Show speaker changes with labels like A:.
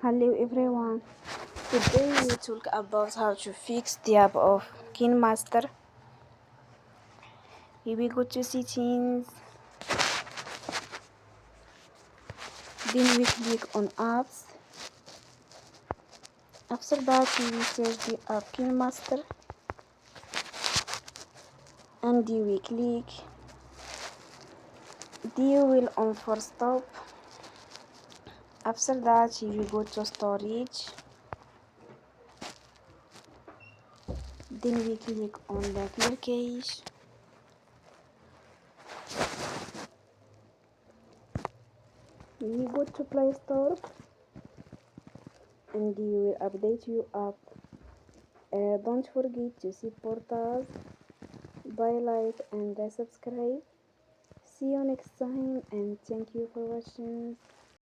A: Hello everyone. Today we talk about how to fix the app of KineMaster. Here we go to settings. Then we click on apps. After that we will search the app KineMaster and we click. Then we will on for stop. After that we will go to storage. Then we click on the clear cache. We go to Play Store and you will update your app. Don't forget to support us by like and subscribe. See you next time and thank you for watching.